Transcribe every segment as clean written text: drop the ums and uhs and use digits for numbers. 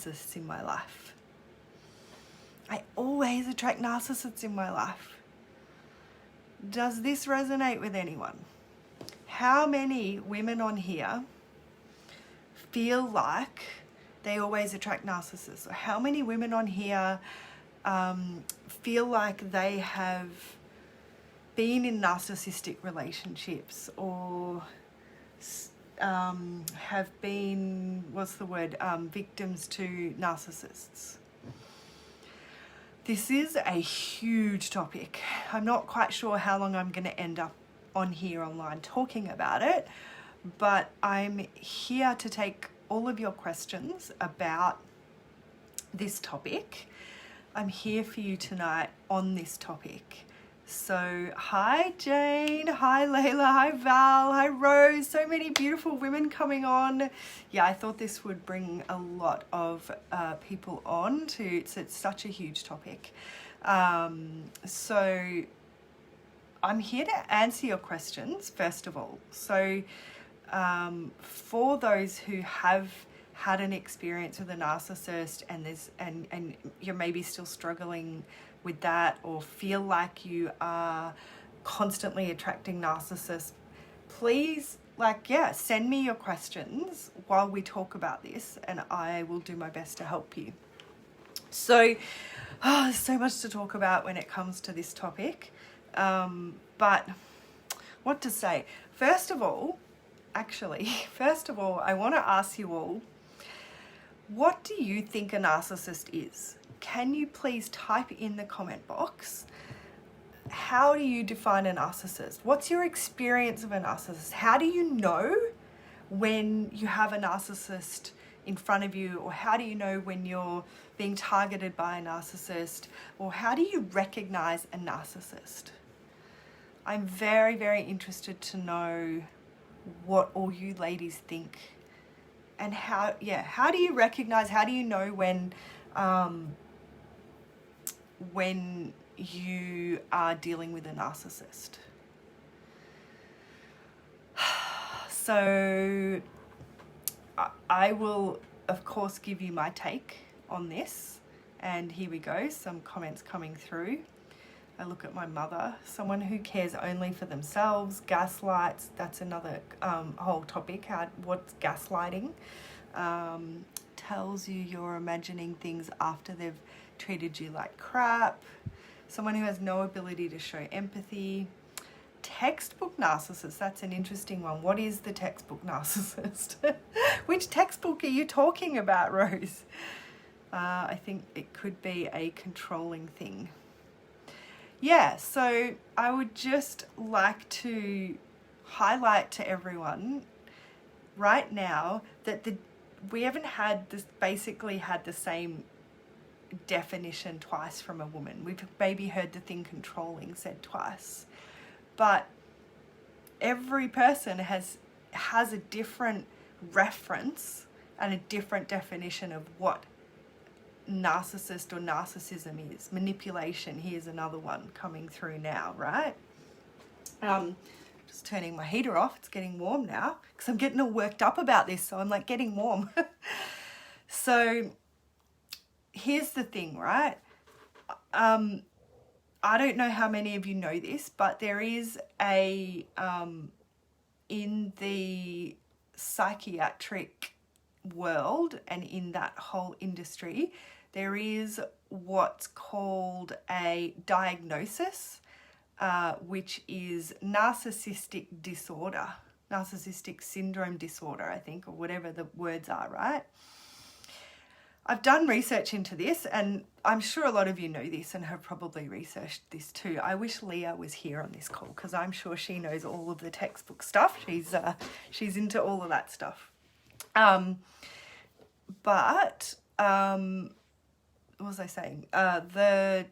narcissists in my life. I always attract narcissists in my life. Does this resonate with anyone? How many women on here feel like they always attract narcissists? Or how many women on here feel like they have been in narcissistic relationships or have been, victims to narcissists? This is a huge topic. I'm not quite sure how long I'm going to end up on here online talking about it, but I'm here to take all of your questions about this topic. I'm here for you tonight on this topic. So hi Jane, hi Layla, hi Val, hi Rose, so many beautiful women coming on. Yeah, I thought this would bring a lot of people on it's such a huge topic. So I'm here to answer your questions first of all. So for those who have had an experience with a narcissist and you're maybe still struggling with that or feel like you are constantly attracting narcissists, please send me your questions while we talk about this and I will do my best to help you. So there's so much to talk about when it comes to this topic, but what to say? First of all, I want to ask you all, what do you think a narcissist is? Can you please type in the comment box? How do you define a narcissist? What's your experience of a narcissist? How do you know when you have a narcissist in front of you? Or how do you know when you're being targeted by a narcissist? Or how do you recognize a narcissist? I'm very, very interested to know what all you ladies think. And how do you recognize, how do you know when you are dealing with a narcissist? So I will, of course, give you my take on this. And here we go, some comments coming through. I look at my mother, someone who cares only for themselves, gaslights, that's another whole topic, what's gaslighting? Tells you you're imagining things after they've treated you like crap. Someone who has no ability to show empathy. Textbook narcissist, that's an interesting one. What is the textbook narcissist? Which textbook are you talking about, Rose? I think it could be a controlling thing. Yeah, so I would just like to highlight to everyone right now that we haven't had this, basically had the same definition twice from a woman. We've maybe heard the thing controlling said twice, but every person has a different reference and a different definition of what narcissist or narcissism is. Manipulation, here's another one coming through now, right? Just turning my heater off, it's getting warm now because I'm getting all worked up about this, so I'm like getting warm. So here's the thing, right? I don't know how many of you know this, but there is a in the psychiatric world and in that whole industry, there is what's called a diagnosis, which is narcissistic disorder, narcissistic syndrome disorder, I think, or whatever the words are, right? I've done research into this, and I'm sure a lot of you know this and have probably researched this too. I wish Leah was here on this call because I'm sure she knows all of the textbook stuff. She's into all of that stuff. But what was I saying? The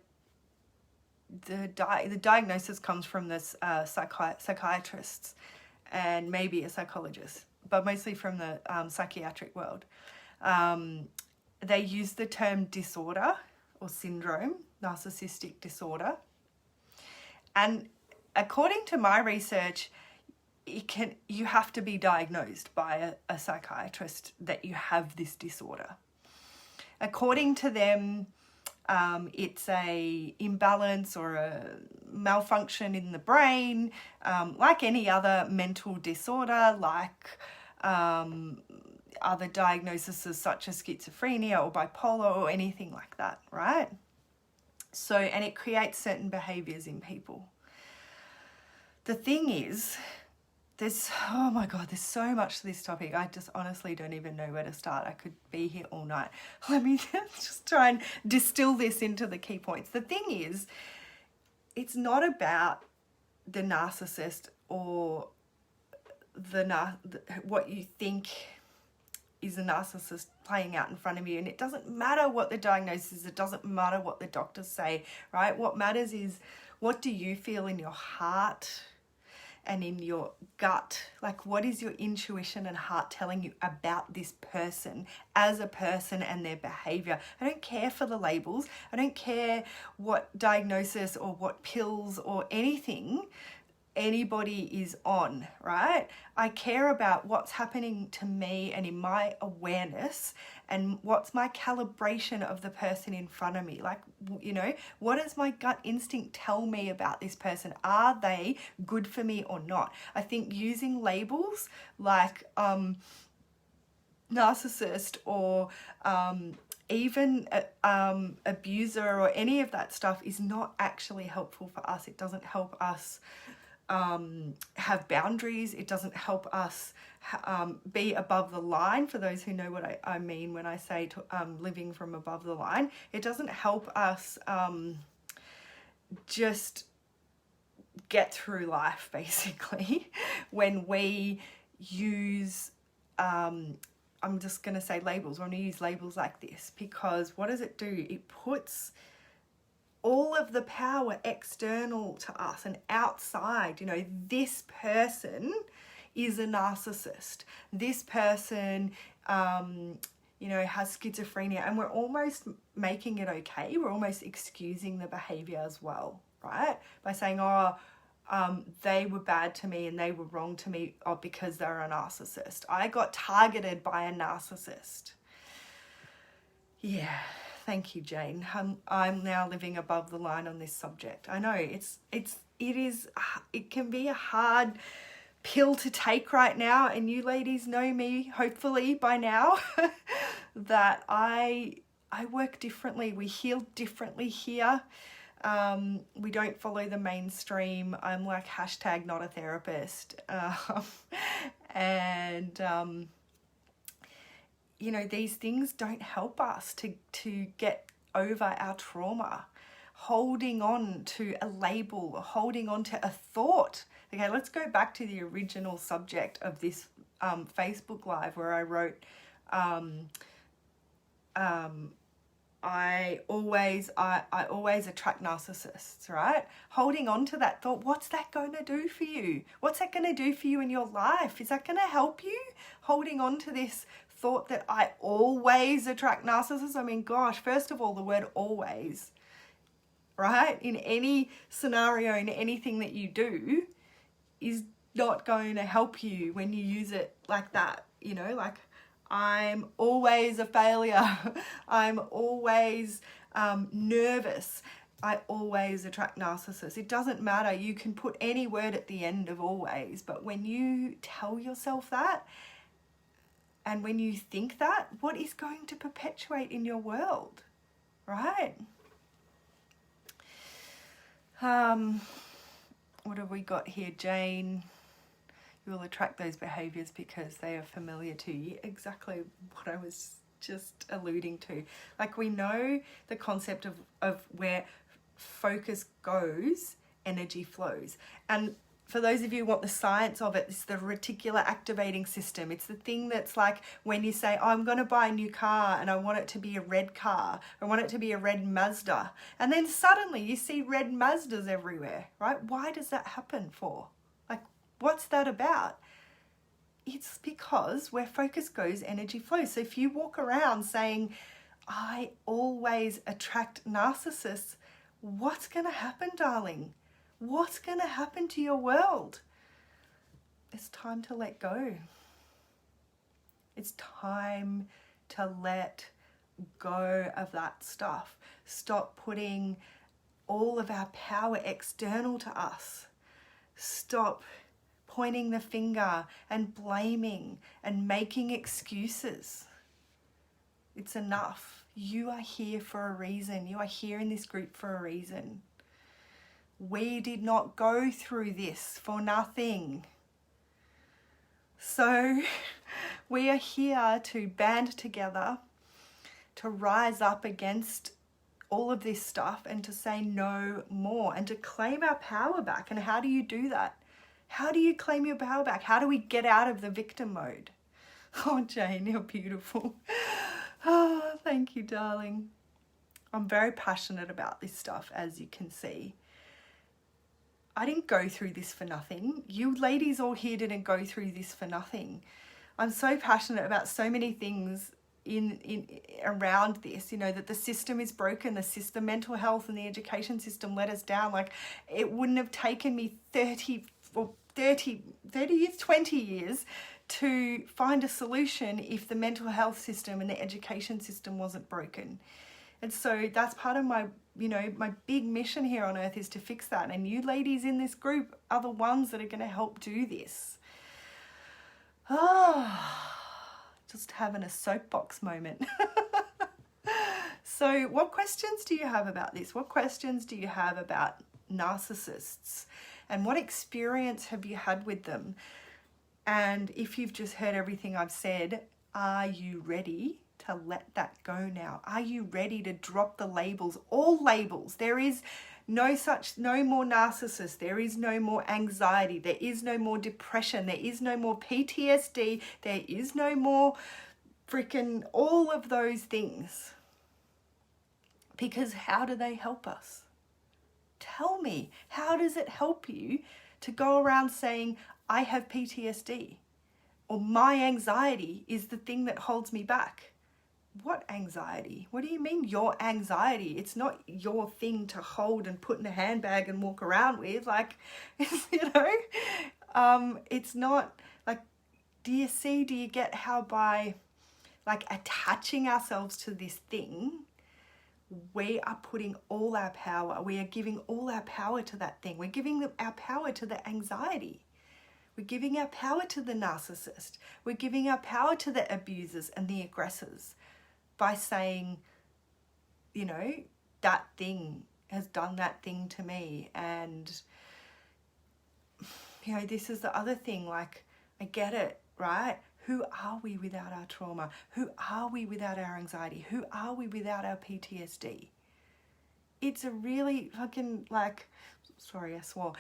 diagnosis comes from this psychiatrists and maybe a psychologist, but mostly from the psychiatric world. They use the term disorder or syndrome, narcissistic disorder. And according to my research, you have to be diagnosed by a psychiatrist that you have this disorder. according to them, it's a imbalance or a malfunction in the brain, like any other mental disorder, like other diagnoses such as schizophrenia or bipolar or anything like that, right? So, and it creates certain behaviors in people. The thing is, oh my God, there's so much to this topic. I just honestly don't even know where to start. I could be here all night. Let me just try and distill this into the key points. The thing is, it's not about the narcissist or what you think is a narcissist playing out in front of you. And it doesn't matter what the diagnosis is. It doesn't matter what the doctors say, right? What matters is, what do you feel in your heart and in your gut? Like, what is your intuition and heart telling you about this person as a person and their behavior? I don't care for the labels. I don't care what diagnosis or what pills or anything anybody is on, right? I care about what's happening to me and in my awareness, and what's my calibration of the person in front of me. Like, you know, what does my gut instinct tell me about this person? Are they good for me or not? I think using labels like narcissist or even abuser or any of that stuff is not actually helpful for us. It doesn't help us have boundaries. It doesn't help us be above the line. For those who know what I mean when I say living from above the line, it doesn't help us just get through life, basically, when we use I'm just going to say labels, when we use labels like this, because what does it do? It puts all of the power external to us and outside. You know, this person is a narcissist. This person, you know, has schizophrenia, and we're almost making it okay. We're almost excusing the behavior as well, right? By saying, oh, they were bad to me and they were wrong to me because they're a narcissist. I got targeted by a narcissist. Yeah. Thank you, Jane. I'm now living above the line on this subject. I know it can be a hard pill to take right now, and you ladies know me, hopefully by now, that I work differently. We heal differently here. We don't follow the mainstream. I'm like hashtag not a therapist. You know, these things don't help us to get over our trauma. Holding on to a label, holding on to a thought. Okay, let's go back to the original subject of this Facebook Live where I wrote, I always attract narcissists, right? Holding on to that thought, what's that going to do for you? What's that going to do for you in your life? Is that going to help you? Holding on to this thought that I always attract narcissists. I mean, gosh, first of all, the word always, right? In any scenario, in anything that you do, is not going to help you when you use it like that, you know, like I'm always a failure. I'm always nervous. I always attract narcissists. It doesn't matter. You can put any word at the end of always, but when you tell yourself that, and when you think that, what is going to perpetuate in your world, right? What have we got here, Jane? You will attract those behaviors because they are familiar to you. Exactly what I was just alluding to. Like, we know the concept of where focus goes, energy flows. And for those of you who want the science of it, it's the reticular activating system. It's the thing that's like when you say, oh, I'm going to buy a new car and I want it to be a red car. I want it to be a red Mazda. And then suddenly you see red Mazdas everywhere, right? Why does that happen for? Like, what's that about? It's because where focus goes, energy flows. So if you walk around saying, I always attract narcissists, what's going to happen, darling? What's going to happen to your world? It's time to let go. It's time to let go of that stuff. Stop putting all of our power external to us. Stop pointing the finger and blaming and making excuses. It's enough. You are here for a reason. You are here in this group for a reason. We did not go through this for nothing. So we are here to band together, to rise up against all of this stuff and to say no more and to claim our power back. And how do you do that? How do you claim your power back? How do we get out of the victim mode? Oh, Jane, you're beautiful. Oh, thank you, darling. I'm very passionate about this stuff, as you can see. I didn't go through this for nothing. You ladies all here didn't go through this for nothing. I'm so passionate about so many things in around this, you know, that the system is broken, the system, mental health and the education system let us down. Like, it wouldn't have taken me 30 years, 20 years to find a solution if the mental health system and the education system wasn't broken. And so that's part of my, you know, my big mission here on earth is to fix that. And you ladies in this group are the ones that are going to help do this. Just having a soapbox moment. So what questions do you have about this? What questions do you have about narcissists? And what experience have you had with them? And if you've just heard everything I've said, are you ready to let that go now? Are you ready to drop the labels? All labels. There is no more narcissists. There is no more anxiety. There is no more depression. There is no more PTSD. There is no more freaking all of those things. Because how do they help us? Tell me, how does it help you to go around saying, I have PTSD, or my anxiety is the thing that holds me back? What anxiety? What do you mean your anxiety? It's not your thing to hold and put in a handbag and walk around with. Like, you know, it's not like, do you get how by like attaching ourselves to this thing, we are putting all our power, we are giving all our power to that thing. We're giving our power to the anxiety. We're giving our power to the narcissist. We're giving our power to the abusers and the aggressors by saying, you know, that thing has done that thing to me. And, you know, this is the other thing, like, I get it, right? Who are we without our trauma? Who are we without our anxiety? Who are we without our PTSD? It's a really fucking, like, sorry, I swore.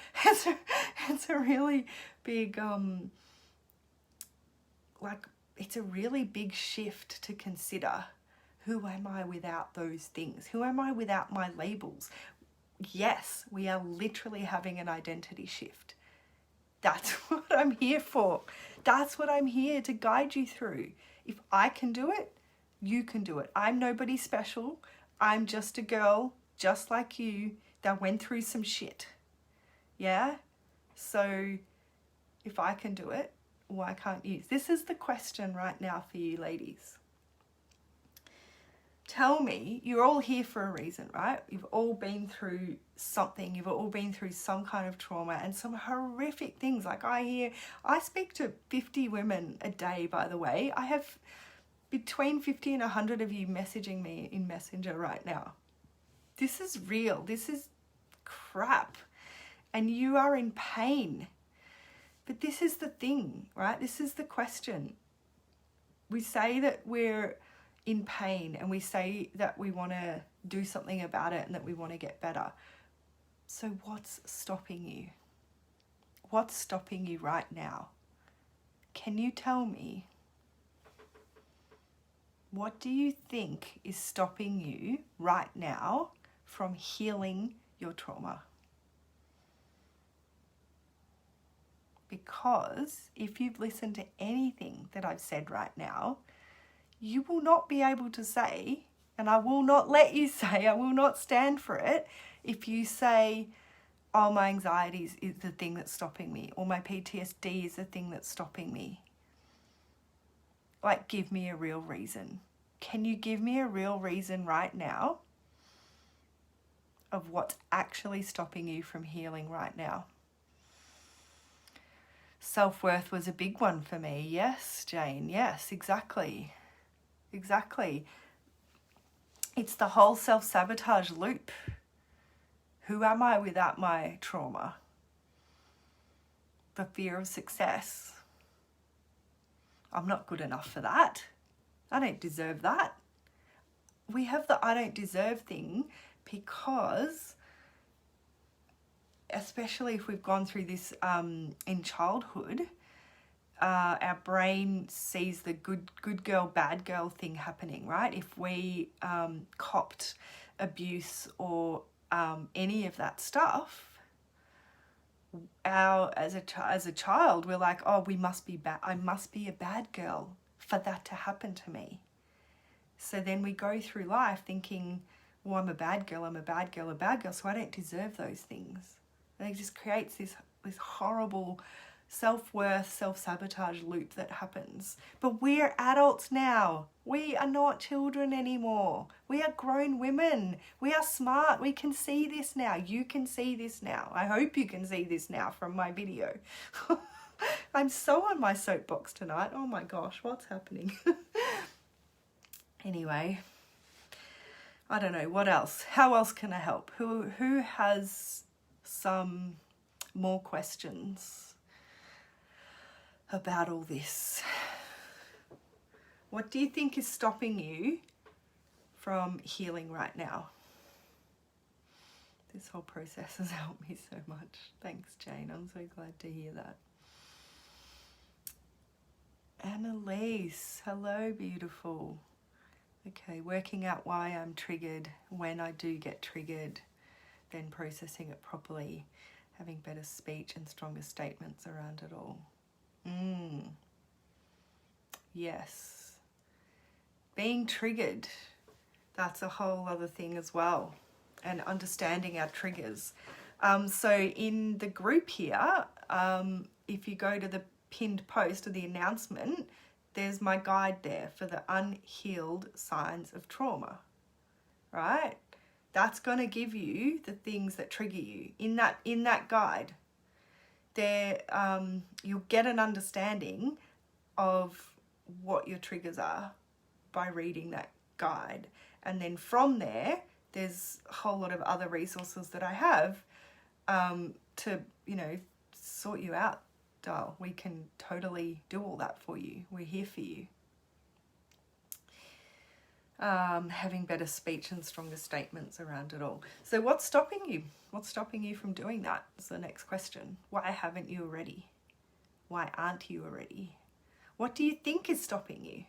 It's a really big, like, it's a really big shift to consider. Who am I without those things? Who am I without my labels? Yes, we are literally having an identity shift. That's what I'm here for. That's what I'm here to guide you through. If I can do it, you can do it. I'm nobody special. I'm just a girl, just like you, that went through some shit. Yeah? So if I can do it, why can't you? This is the question right now for you ladies. Tell me, you're all here for a reason, right? You've all been through something. You've all been through some kind of trauma and some horrific things. Like I speak to 50 women a day, by the way. I have between 50 and 100 of you messaging me in Messenger right now. This is real. This is crap. And you are in pain. But this is the thing, right? This is the question. We say that we're in pain and we say that we want to do something about it and that we want to get better. So what's stopping you? What's stopping you right now? Can you tell me? What do you think is stopping you right now from healing your trauma? Because if you've listened to anything that I've said right now, you will not be able to say, and I will not let you say, I will not stand for it, if you say, oh, my anxiety is the thing that's stopping me, or my PTSD is the thing that's stopping me. Like, give me a real reason. can you give me a real reason right now of what's actually stopping you from healing right now? Self-worth was a big one for me. Yes, Jane. Yes, exactly. Exactly. It's the whole self-sabotage loop. Who am I without my trauma? The fear of success. I'm not good enough for that. I don't deserve that. We have the I don't deserve thing because, especially if we've gone through this in childhood, our brain sees the good girl, bad girl thing happening, right? If we copped abuse or any of that stuff, as a child, we're like, oh, we must be bad. I must be a bad girl for that to happen to me. So then we go through life thinking, well, I'm a bad girl, I'm a bad girl, a bad girl, so I don't deserve those things. And it just creates this horrible self-worth, self-sabotage loop that happens. But we're adults now. We are not children anymore. We are grown women. We are smart. We can see this now. You can see this now. I hope you can see this now from my video. I'm so on my soapbox tonight. Oh my gosh, what's happening? Anyway, I don't know. What else? How else can I help? Who has some more questions about all this? What do you think is stopping you from healing right now? This whole process has helped me so much. Thanks, Jane. I'm so glad to hear that. Annalise, hello, beautiful. Okay, working out why I'm triggered, when I do get triggered, then processing it properly, having better speech and stronger statements around it all. Yes. Being triggered, that's a whole other thing as well, and understanding our triggers. So in the group here, if you go to the pinned post or the announcement, there's my guide there for the unhealed signs of trauma, right? That's going to give you the things that trigger you. In that guide, there you'll get an understanding of what your triggers are by reading that guide. And then from there, there's a whole lot of other resources that I have to, sort you out. Doll, we can totally do all that for you. We're here for you. Having better speech and stronger statements around it all. So what's stopping you? What's stopping you from doing that? Is the next question. Why haven't you already? Why aren't you already? What do you think is stopping you?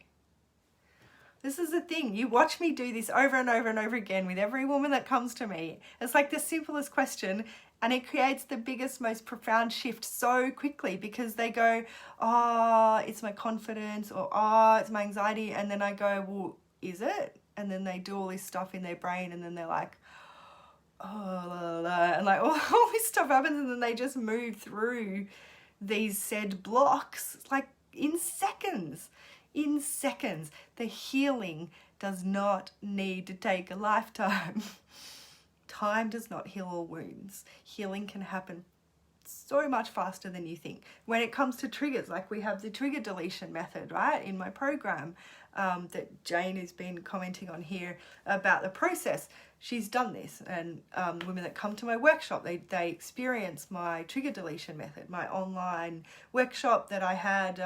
This is the thing. You watch me do this over and over and over again with every woman that comes to me. It's like the simplest question, and it creates the biggest, most profound shift so quickly, because they go, oh, it's my confidence, or oh, it's my anxiety. And then I go, well, is it? And then they do all this stuff in their brain, and then they're like, oh, la, la, la. And like all this stuff happens, and then they just move through these said blocks like in seconds. In seconds. The healing does not need to take a lifetime. Time does not heal all wounds. Healing can happen so much faster than you think. When it comes to triggers, like we have the trigger deletion method, right, in my program that Jane has been commenting on here about the process. She's done this, and women that come to my workshop, they experience my trigger deletion method, my online workshop that I had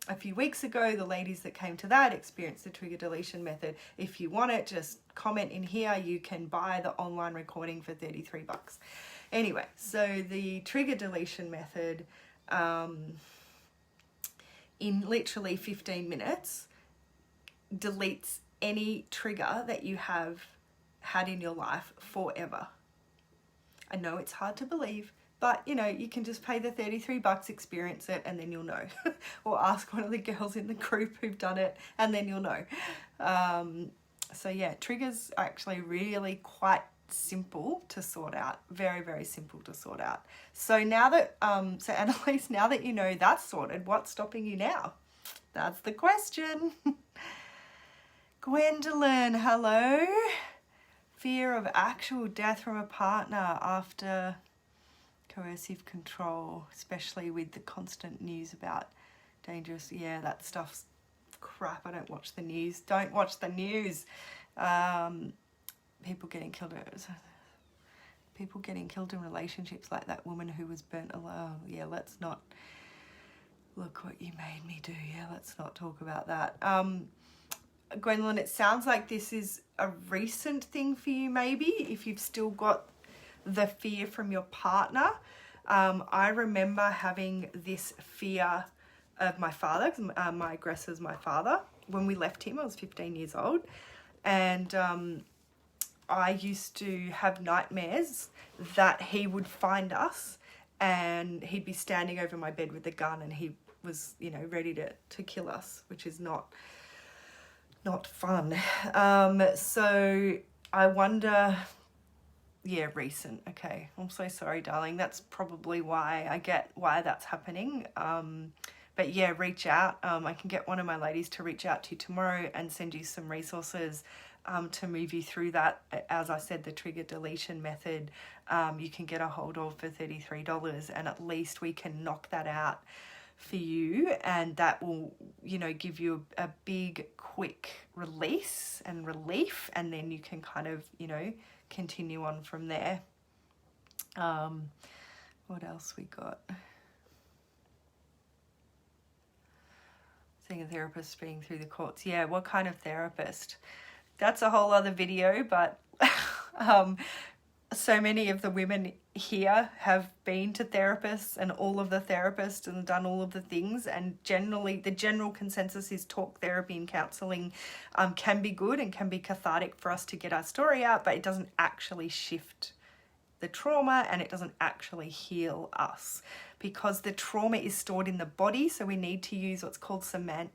a few weeks ago. The ladies that came to that experienced the trigger deletion method. If you want it, just comment in here. You can buy the online recording for $33. Anyway, so the trigger deletion method, in literally 15 minutes, deletes any trigger that you have had in your life forever. I know it's hard to believe, but you can just pay the $33, experience it, and then you'll know. Or ask one of the girls in the group who've done it, and then you'll know. So yeah, triggers are actually really quite simple to sort out. Very, very simple to sort out. So now that, so Annalise, now that you know that's sorted, what's stopping you now? That's the question. Gwendolyn, hello. Fear of actual death from a partner after coercive control, especially with the constant news about dangerous, yeah, that stuff's crap. I don't watch the news. Don't watch the news. People getting killed in relationships, like that woman who was burnt alive. Yeah, let's not, look what you made me do. Yeah, let's not talk about that. Gwendolyn, it sounds like this is a recent thing for you, maybe, if you've still got the fear from your partner. I remember having this fear of my father, because my aggressor's my father. When we left him, I was 15 years old, and I used to have nightmares that he would find us and he'd be standing over my bed with a gun and he was, you know, ready to kill us, which is not fun. So I wonder, yeah, recent. Okay. I'm so sorry, darling. That's probably why I get why that's happening. But yeah, reach out. I can get one of my ladies to reach out to you tomorrow and send you some resources to move you through that. As I said, the trigger deletion method, you can get a hold of for $33, and at least we can knock that out for you, and that will, you know, give you a big quick release and relief, and then you can kind of, you know, continue on from there. What else we got? Seeing a therapist speeding through the courts. Yeah, what kind of therapist? That's a whole other video, but so many of the women here have been to therapists and all of the therapists and done all of the things, and generally the general consensus is talk therapy and counselling can be good and can be cathartic for us to get our story out, but it doesn't actually shift the trauma and it doesn't actually heal us, because the trauma is stored in the body. So we need to use what's called somatic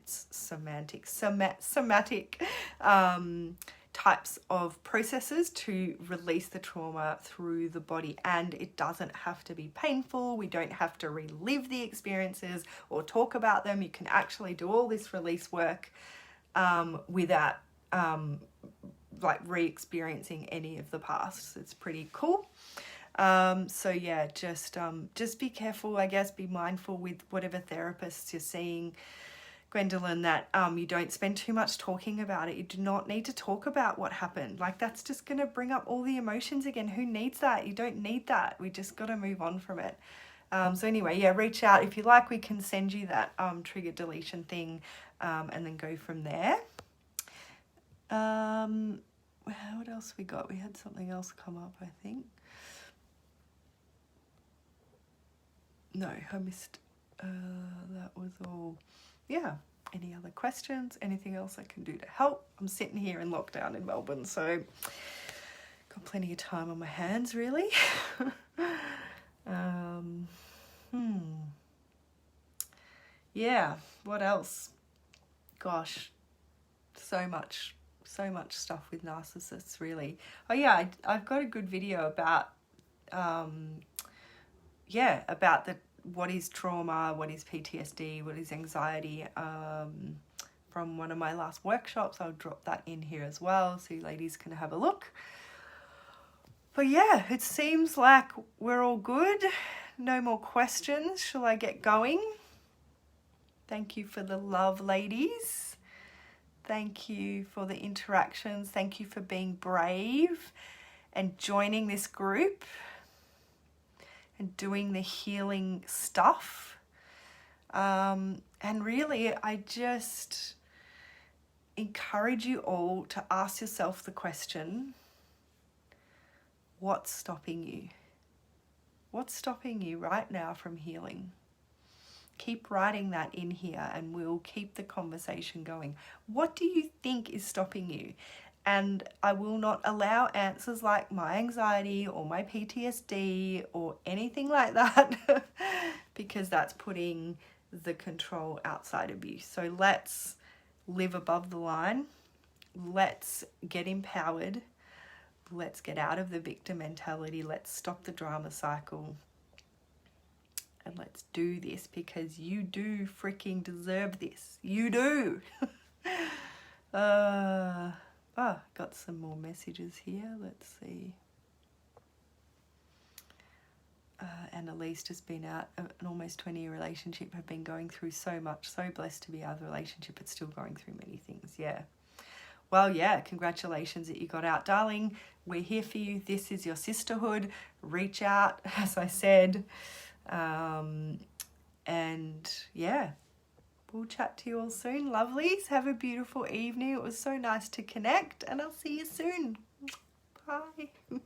types of processes to release the trauma through the body, and it doesn't have to be painful. We don't have to relive the experiences or talk about them. You can actually do all this release work without like re-experiencing any of the past. It's pretty cool. So yeah, just be careful, I guess, be mindful with whatever therapists you're seeing, Gwendolyn, that you don't spend too much talking about it. You do not need to talk about what happened. Like, that's just going to bring up all the emotions again. Who needs that? You don't need that. We just got to move on from it. So anyway, yeah, reach out. If you like, we can send you that trigger deletion thing and then go from there. What else we got? We had something else come up, I think. No, I missed. That was all. Yeah. Any other questions? Anything else I can do to help? I'm sitting here in lockdown in Melbourne, so got plenty of time on my hands, really. Yeah. What else? Gosh, so much stuff with narcissists, really. Oh yeah, I've got a good video about about what is trauma, what is PTSD, what is anxiety, from one of my last workshops. I'll drop that in here as well so you ladies can have a look. But yeah, it seems like we're all good. No more questions. Shall I get going? Thank you for the love, ladies. Thank you for the interactions. Thank you for being brave and joining this group and doing the healing stuff. And really, I just encourage you all to ask yourself the question, what's stopping you? What's stopping you right now from healing? Keep writing that in here and we'll keep the conversation going. What do you think is stopping you? And I will not allow answers like my anxiety or my PTSD or anything like that because that's putting the control outside of you. So let's live above the line. Let's get empowered. Let's get out of the victim mentality. Let's stop the drama cycle. And let's do this because you do freaking deserve this. You do. Got some more messages here. Let's see. Annalise has been out of an almost 20-year relationship, have been going through so much, so blessed to be out of the relationship, but still going through many things. Yeah. Well, yeah, congratulations that you got out, darling. We're here for you. This is your sisterhood. Reach out, as I said. And yeah, we'll chat to you all soon. Lovelies, have a beautiful evening. It was so nice to connect, and I'll see you soon. Bye.